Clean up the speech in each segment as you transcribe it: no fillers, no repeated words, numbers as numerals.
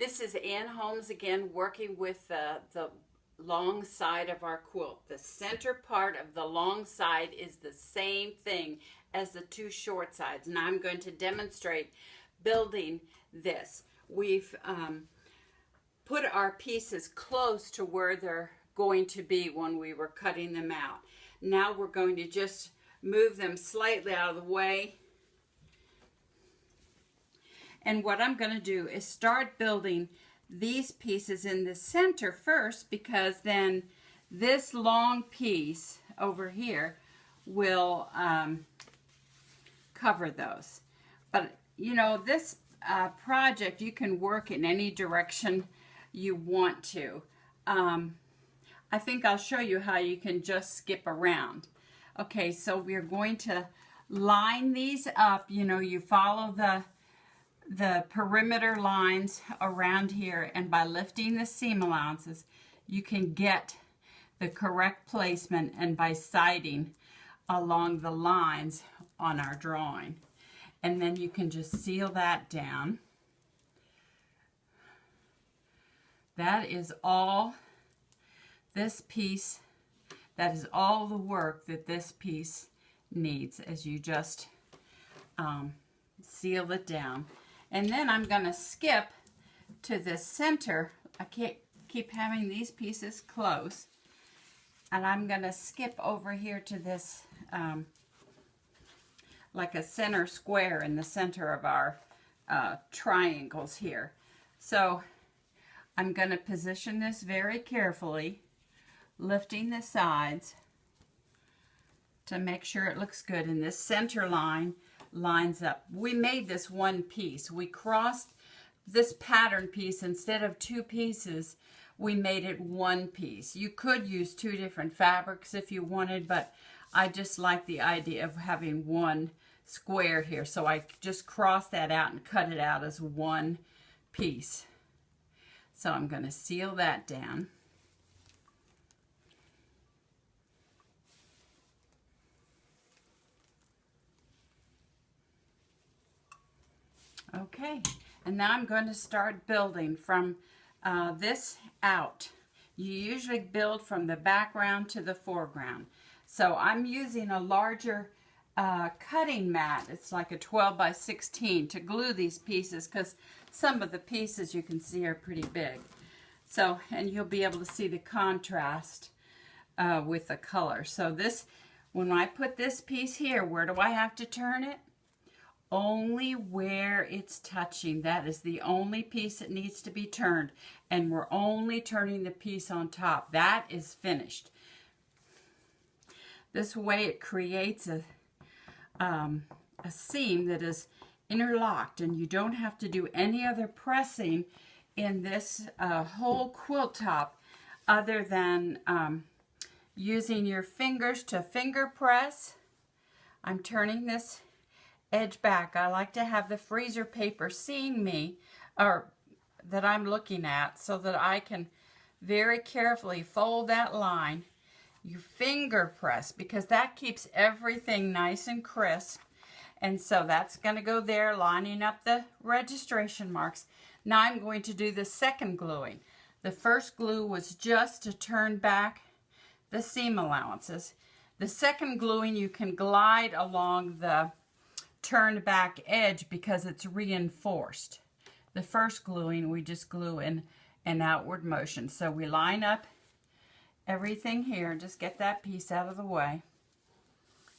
This is Ann Holmes again, working with the long side of our quilt. The center part of the long side is the same thing as the two short sides, and I'm going to demonstrate building this. We've put our pieces close to where they're going to be when we were cutting them out. Now we're going to just move them slightly out of the way. And what I'm going to do is start building these pieces in the center first, because then this long piece over here will cover those. But you know, this project, you can work in any direction you want to. I think I'll show you how you can just skip around. Okay, so we're going to line these up. You know, you follow the perimeter lines around here, and by lifting the seam allowances you can get the correct placement, and by sighting along the lines on our drawing, and then you can just seal that down. That is all this piece, that is all the work that this piece needs, as you just seal it down. And then I'm going to skip to the center. I can't keep having these pieces close. And I'm going to skip over here to this, like a center square in the center of our triangles here. So I'm going to position this very carefully, lifting the sides to make sure it looks good. And this center line lines up. We made this one piece. We crossed this pattern piece. Instead of two pieces, we made it one piece. You could use two different fabrics if you wanted, but I just like the idea of having one square here. So I just crossed that out and cut it out as one piece. So I'm going to seal that down. Okay, and now I'm going to start building from this out. You usually build from the background to the foreground. So I'm using a larger cutting mat. It's like a 12 by 16 to glue these pieces, because some of the pieces you can see are pretty big. So, and you'll be able to see the contrast with the color. So this, when I put this piece here, where do I have to turn it? Only where it's touching. That is the only piece that needs to be turned, and we're only turning the piece on top. That is finished. This way it creates a seam that is interlocked, and you don't have to do any other pressing in this whole quilt top other than using your fingers to finger press. I'm turning this edge back. I like to have the freezer paper seeing me, or that I'm looking at, so that I can very carefully fold that line. You finger press, because that keeps everything nice and crisp. And so that's going to go there, lining up the registration marks. Now I'm going to do the second gluing. The first glue was just to turn back the seam allowances. The second gluing, you can glide along the turned back edge because it's reinforced. The first gluing, we just glue in an outward motion. So we line up everything here. Just get that piece out of the way.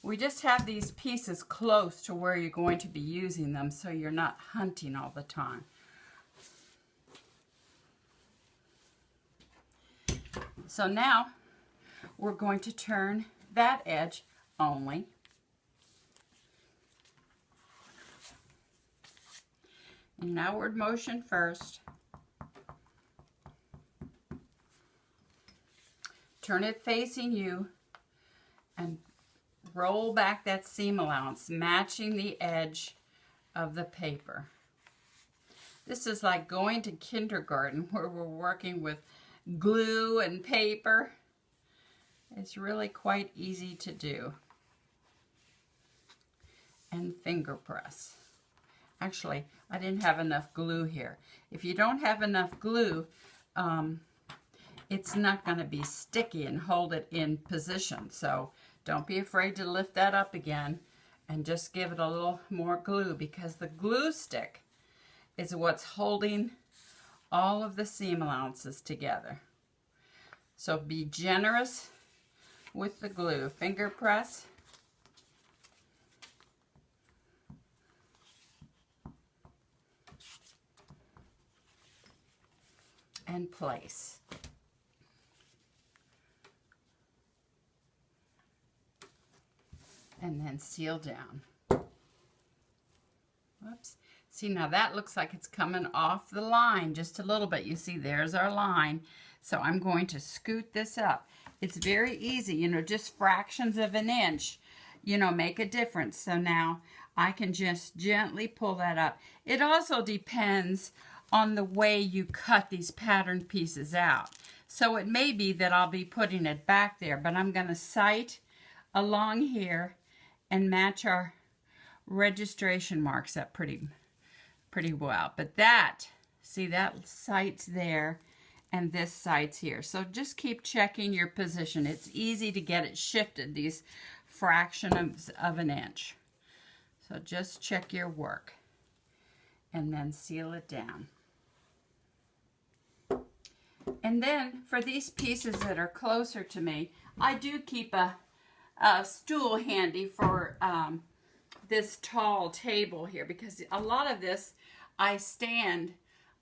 We just have these pieces close to where you're going to be using them, so you're not hunting all the time. So now we're going to turn that edge only. An outward motion first. Turn it facing you and roll back that seam allowance, matching the edge of the paper. This is like going to kindergarten, where we're working with glue and paper. It's really quite easy to do. And finger press. Actually, I didn't have enough glue here. If you don't have enough glue, it's not going to be sticky and hold it in position. So don't be afraid to lift that up again and just give it a little more glue, because the glue stick is what's holding all of the seam allowances together. So be generous with the glue. Finger press. And place. And then seal down. Whoops. See, now that looks like it's coming off the line just a little bit. You see, there's our line. So I'm going to scoot this up. It's very easy, you know, just fractions of an inch, you know, make a difference. So now I can just gently pull that up. It also depends on the way you cut these pattern pieces out. So it may be that I'll be putting it back there, but I'm going to sight along here and match our registration marks up pretty well. But that, see, that sight's there and this sight's here. So just keep checking your position. It's easy to get it shifted, these fractions of an inch. So just check your work and then seal it down. And then for these pieces that are closer to me, I do keep a stool handy for this tall table here, because a lot of this I stand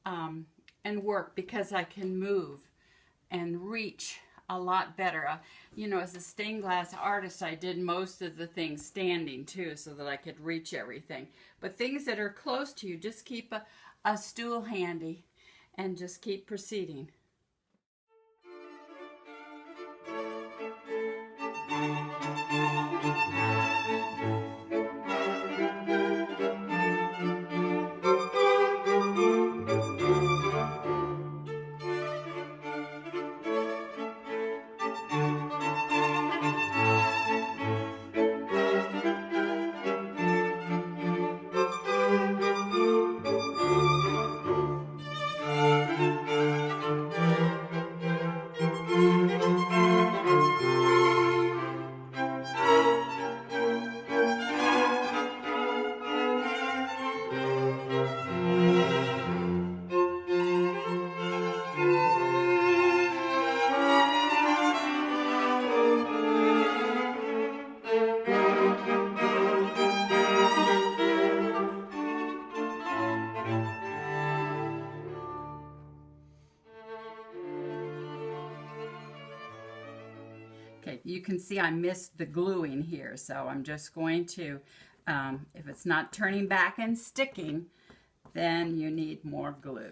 and work because I can move and reach a lot better. You know, as a stained glass artist, I did most of the things standing too, so that I could reach everything. But things that are close to you, just keep a stool handy and just keep proceeding. Okay, you can see I missed the gluing here, so I'm just going to, if it's not turning back and sticking, then you need more glue.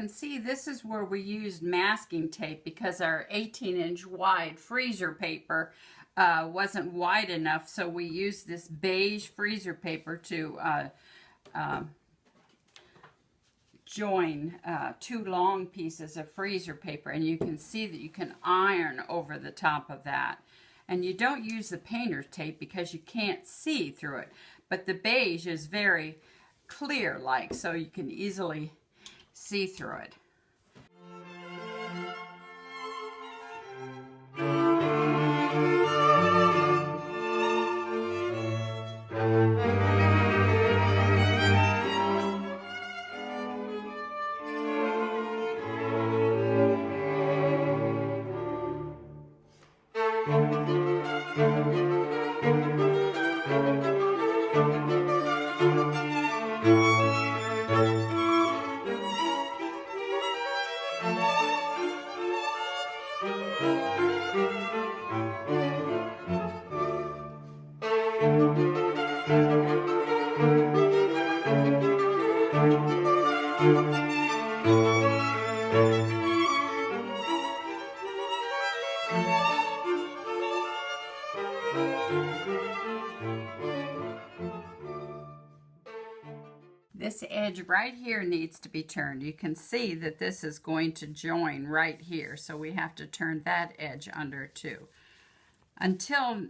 See, this is where we used masking tape because our 18-inch wide freezer paper wasn't wide enough, so we used this beige freezer paper to join two long pieces of freezer paper, and you can see that you can iron over the top of that. And you don't use the painter's tape because you can't see through it, but the beige is very clear like, so you can easily see through it. This edge right here needs to be turned. You can see that this is going to join right here, so we have to turn that edge under too. Until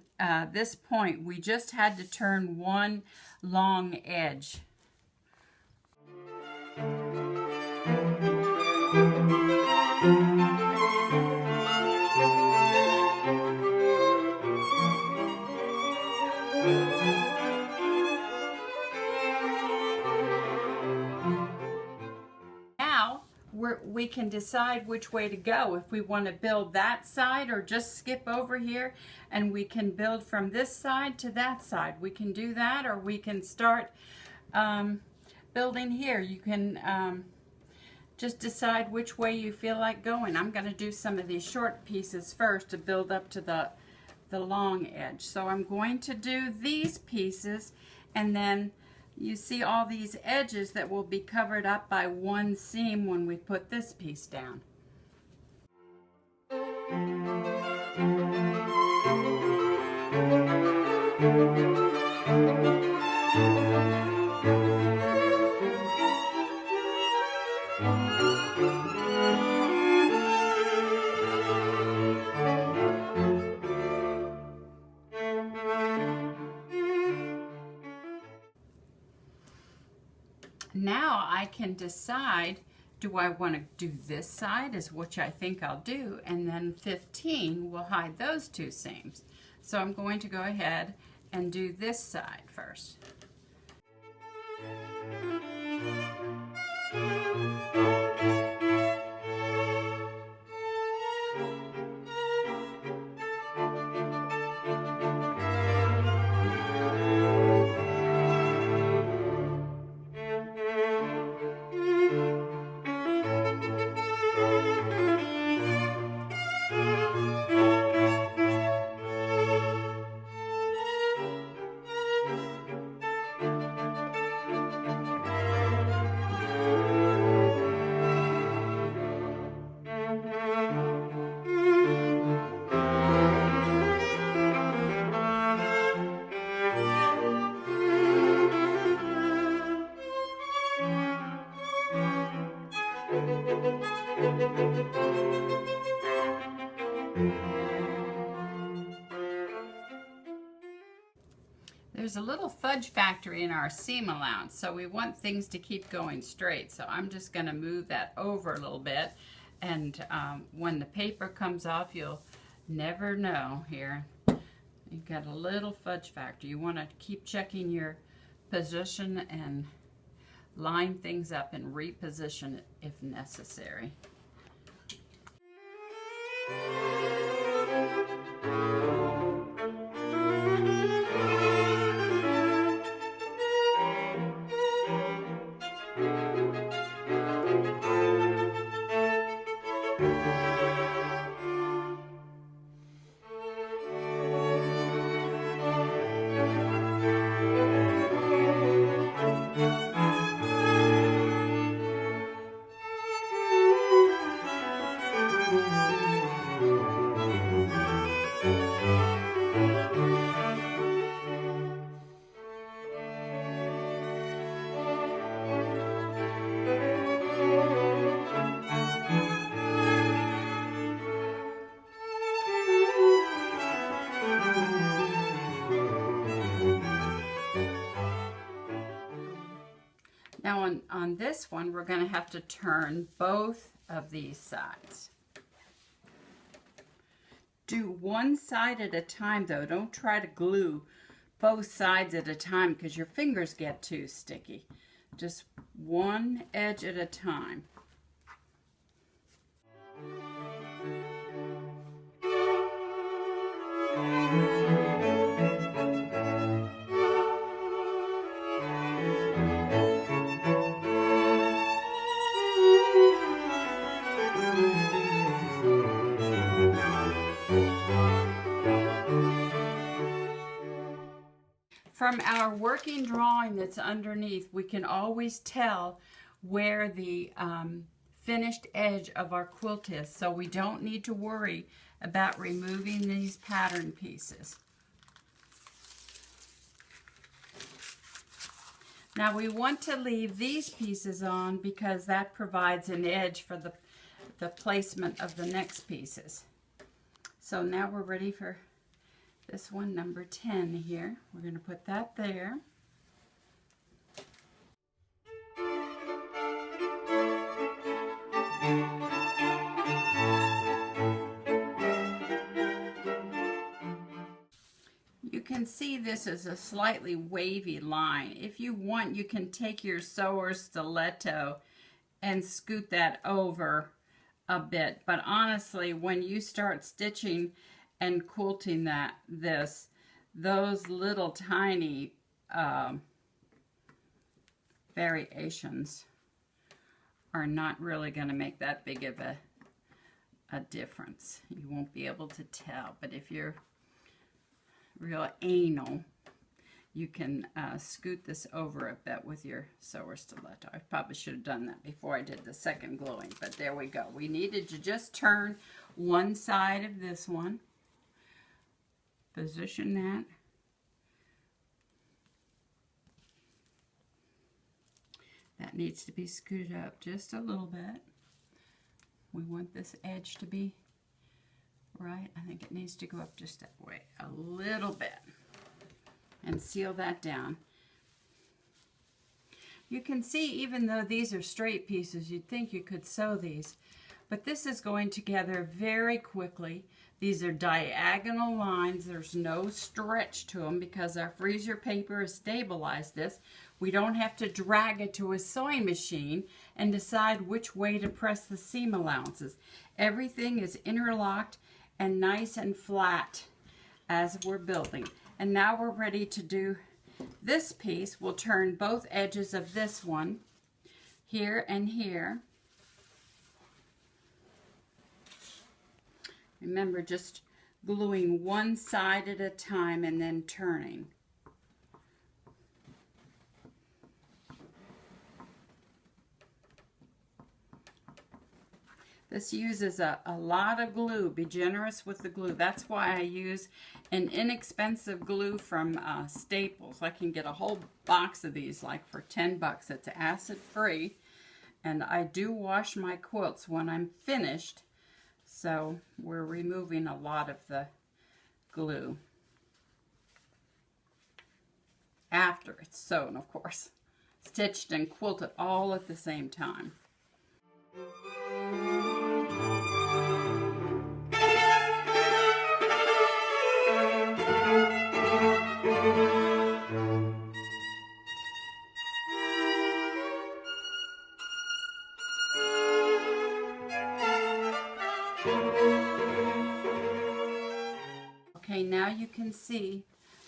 this point, we just had to turn one long edge. Now we can decide which way to go. If we want to build that side or just skip over here, and we can build from this side to that side. We can do that, or we can start building here. You can just decide which way you feel like going. I'm going to do some of these short pieces first to build up to the long edge. So I'm going to do these pieces, and then you see all these edges that will be covered up by one seam when we put this piece down. Now I can decide, do I want to do this side, is which I think I'll do, and then 15 will hide those two seams. So I'm going to go ahead and do this side first. There's a little fudge factory in our seam allowance, so we want things to keep going straight. So I'm just going to move that over a little bit, and when the paper comes off, you'll never know here. You've got a little fudge factory. You want to keep checking your position and line things up and reposition it if necessary. Now on this one, we're going to have to turn both of these sides. Do one side at a time though. Don't try to glue both sides at a time because your fingers get too sticky. Just one edge at a time. From our working drawing that's underneath, we can always tell where the finished edge of our quilt is, so we don't need to worry about removing these pattern pieces. Now we want to leave these pieces on because that provides an edge for the placement of the next pieces. So now we're ready for this one, number 10 here. We're going to put that there. You can see this is a slightly wavy line. If you want, you can take your sewer stiletto and scoot that over a bit. But honestly, when you start stitching and quilting those little tiny variations are not really going to make that big of a difference. You won't be able to tell, but if you're real anal, you can scoot this over a bit with your sewer stiletto. I probably should have done that before I did the second gluing, but there we go. We needed to just turn one side of this one, position that, that needs to be scooted up just a little bit. We want this edge to be right. I think it needs to go up just that way a little bit and seal that down. You can see, even though these are straight pieces, you'd think you could sew these, but this is going together very quickly. These are diagonal lines. There's no stretch to them because our freezer paper has stabilized this. We don't have to drag it to a sewing machine and decide which way to press the seam allowances. Everything is interlocked and nice and flat as we're building. And now we're ready to do this piece. We'll turn both edges of this one, here and here. Remember, just gluing one side at a time and then turning. This uses a lot of glue. Be generous with the glue. That's why I use an inexpensive glue from Staples. I can get a whole box of these like for 10 bucks. It's acid free. And I do wash my quilts when I'm finished. So we're removing a lot of the glue after it's sewn, of course. Stitched and quilted all at the same time. Okay, now you can see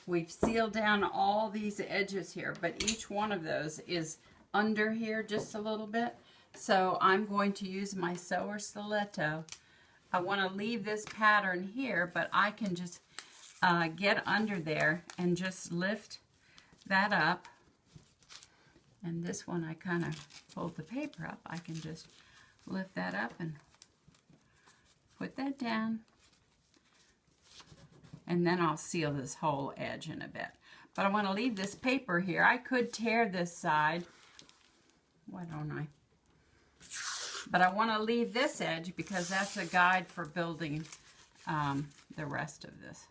we've sealed down all these edges here, but each one of those is under here just a little bit. So I'm going to use my sewer stiletto. I want to leave this pattern here, but I can just get under there and just lift that up. And this one, I kind of fold the paper up. I can just lift that up and put that down. And then I'll seal this whole edge in a bit. But I want to leave this paper here. I could tear this side. Why don't I? But I want to leave this edge because that's a guide for building the rest of this.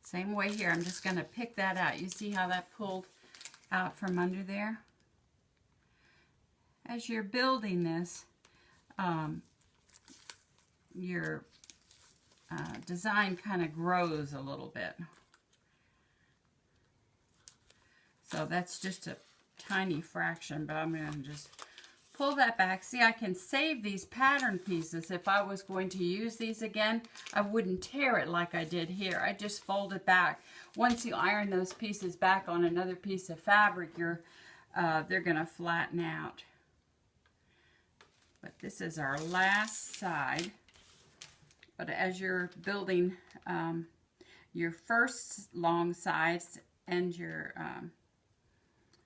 Same way here. I'm just going to pick that out. You see how that pulled out from under there? As you're building this, your design kind of grows a little bit. So that's just a tiny fraction, but I'm going to just pull that back. See, I can save these pattern pieces. If I was going to use these again, I wouldn't tear it like I did here. I just fold it back. Once you iron those pieces back on another piece of fabric, they're going to flatten out. But this is our last side. But as you're building your first long sides and your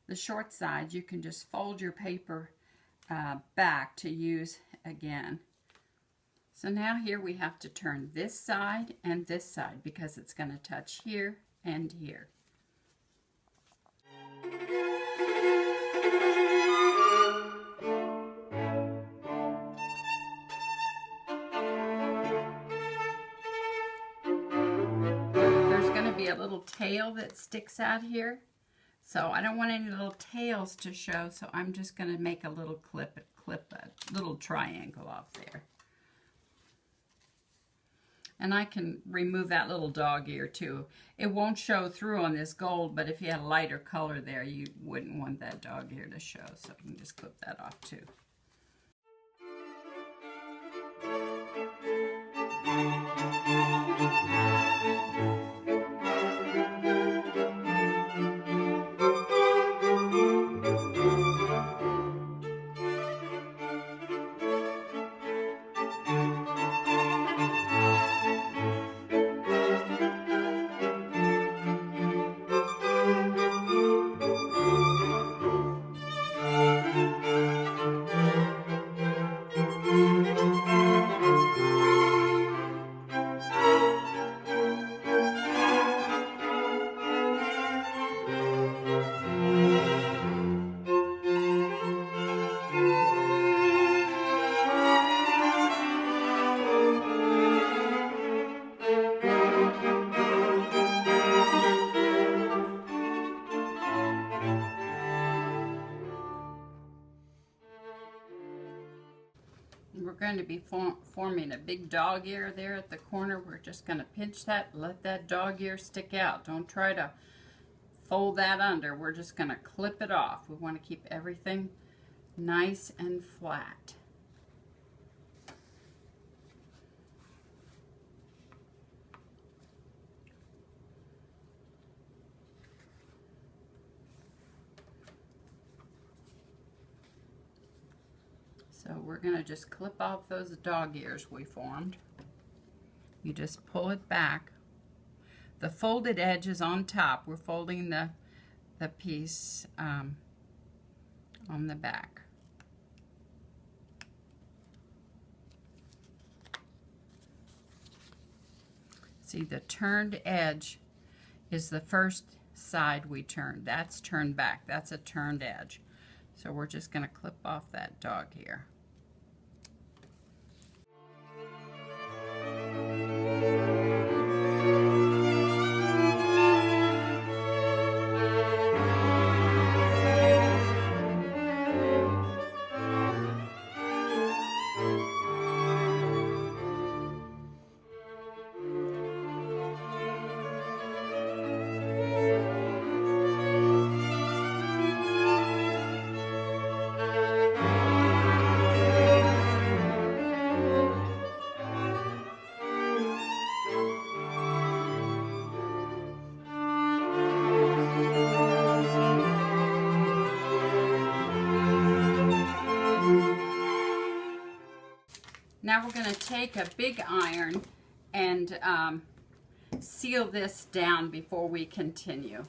the short sides, you can just fold your paper back to use again. So now here we have to turn this side and this side because it's going to touch here and here. be a little tail that sticks out here. So I don't want any little tails to show, so I'm just going to make a little clip a little triangle off there. And I can remove that little dog ear too. It won't show through on this gold, but if you had a lighter color there, you wouldn't want that dog ear to show. So you can just clip that off too. We're going to be forming a big dog ear there at the corner. We're just going to pinch that, let that dog ear stick out. Don't try to fold that under. We're just going to clip it off. We want to keep everything nice and flat. So we're going to just clip off those dog ears we formed. You just pull it back. The folded edge is on top. We're folding the piece on the back. See, the turned edge is the first side we turned. That's turned back. That's a turned edge. So we're just going to clip off that dog ear. Now we're going to take a big iron and seal this down before we continue.